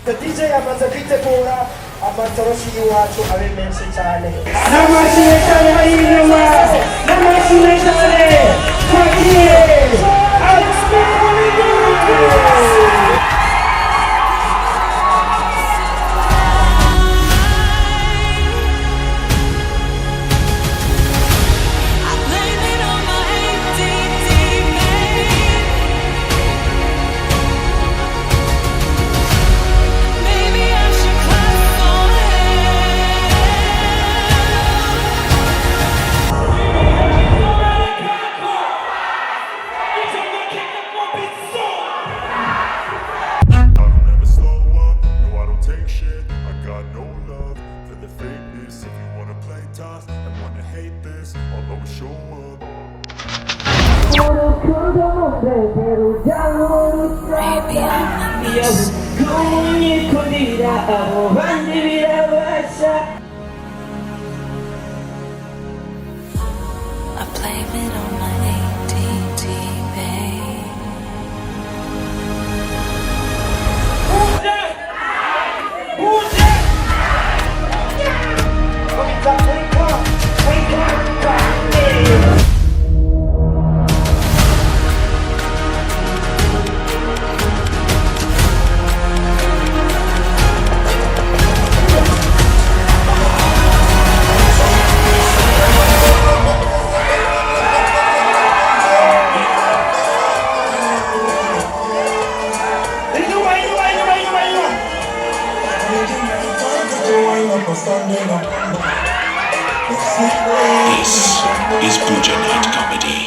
The DJ yamaze kwitegura amatoroshi y'iwacu abe menshi cyane. N'amashyi cyane hari inyuma, n'amashyi cyane hakiri. This is Burundian comedy.